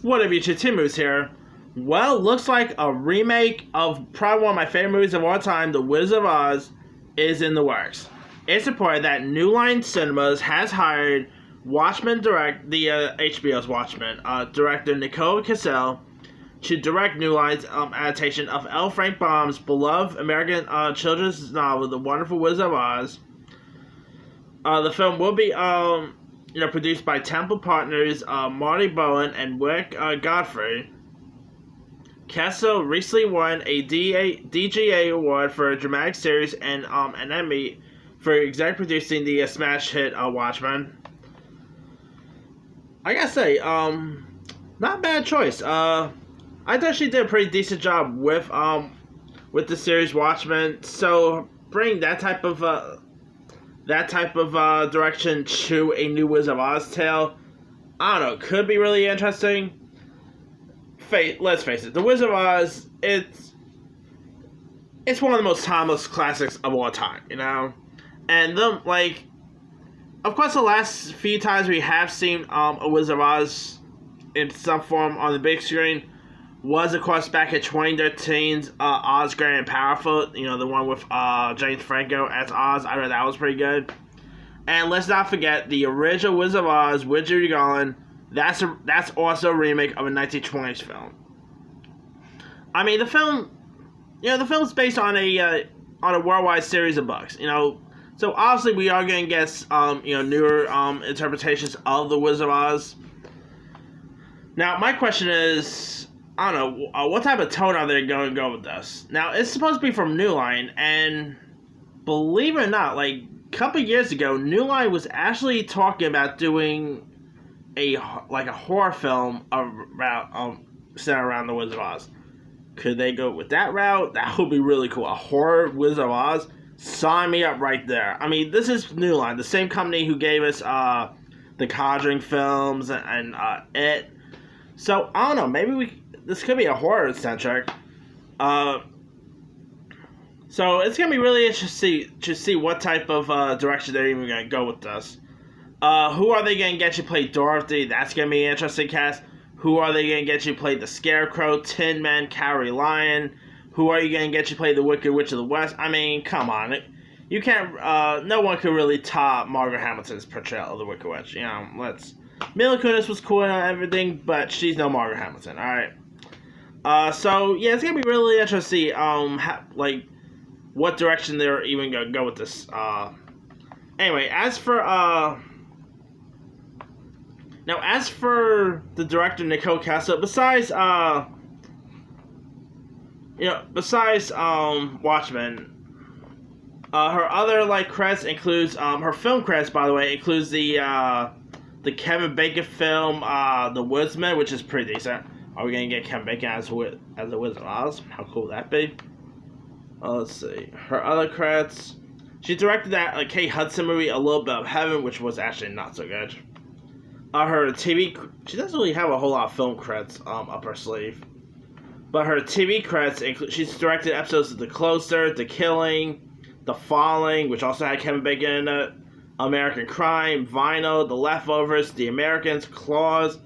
What have you two Timus here? Well, looks like a remake of probably one of my favorite movies of all time, The Wizard of Oz, is in the works. It's reported that New Line Cinemas has hired HBO's Watchmen, director Nicole Cassell, to direct New Line's adaptation of L. Frank Baum's beloved American children's novel, The Wonderful Wizard of Oz. The film will be produced by Temple Partners, Marty Bowen, and Rick Godfrey. Cassell recently won a DGA award for a dramatic series and an Emmy for executive producing the smash hit Watchmen. I gotta say, not a bad choice. I thought she did a pretty decent job with the series Watchmen. So bring that type of direction to a new Wizard of Oz tale, I don't know, could be really interesting. Let's face it, The Wizard of Oz, it's one of the most timeless classics of all time, you know? And of course the last few times we have seen a Wizard of Oz in some form on the big screen was, of course, back in 2013's Oz Great and Powerful, you know, the one with James Franco as Oz. I thought that was pretty good. And let's not forget the original Wizard of Oz with Judy Garland. That's also a remake of a 1920s film. I mean, the film's based on a worldwide series of books, you know. So obviously we are going to get newer interpretations of the Wizard of Oz. Now my question is, I don't know, what type of tone are they going to go with this? Now, it's supposed to be from New Line, and believe it or not, a couple years ago, New Line was actually talking about doing a horror film centered around the Wizard of Oz. Could they go with that route? That would be really cool. A horror Wizard of Oz? Sign me up right there. I mean, this is New Line, the same company who gave us the Conjuring films and It. So, I don't know, maybe this could be a horror-centric. So it's going to be really interesting to see what type of direction they're even going to go with this. Who are they going to get you to play Dorothy? That's going to be an interesting cast. Who are they going to get you to play the Scarecrow, Tin Man, Carrie Lyon? Who are you going to get you to play the Wicked Witch of the West? I mean, come on. You can't, no one could really top Margaret Hamilton's portrayal of the Wicked Witch. You know, Mila Kunis was cool and everything, but she's no Margaret Hamilton, alright? So, yeah, it's going to be really interesting, what direction they're even going to go with this. Anyway, as for the director, Nicole Cassell, besides Watchmen, her other, credits includes, her film credits, by the way, includes the Kevin Bacon film, The Woodsman, which is pretty decent. Are we going to get Kevin Bacon as the Wizard of Oz? How cool would that be? Let's see. Her other credits. She directed that Kate Hudson movie, A Little Bit of Heaven, which was actually not so good. Her TV... She doesn't really have a whole lot of film credits up her sleeve. But her TV credits include... She's directed episodes of The Closer, The Killing, The Falling, which also had Kevin Bacon in it, American Crime, Vinyl, The Leftovers, The Americans, Claws.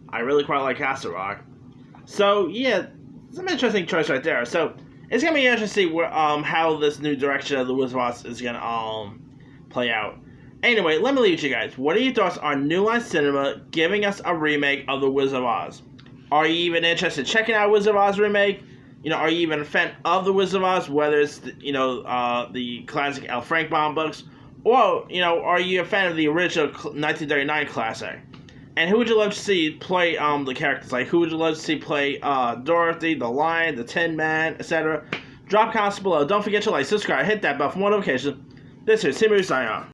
I really quite like Castle Rock. So, yeah, some interesting choice right there. So, it's going to be interesting how this new direction of the Wizard of Oz is going to play out. Anyway, let me leave you guys. What are your thoughts on New Line Cinema giving us a remake of the Wizard of Oz? Are you even interested in checking out Wizard of Oz remake? You know, are you even a fan of the Wizard of Oz, whether it's the classic L. Frank Baum books, or are you a fan of the original 1939 classic? And who would you love to see play the characters? Who would you love to see play Dorothy, the Lion, the Tin Man, etc.? Drop comments below. Don't forget to subscribe, hit that bell for more notifications. This is Timmy signing off.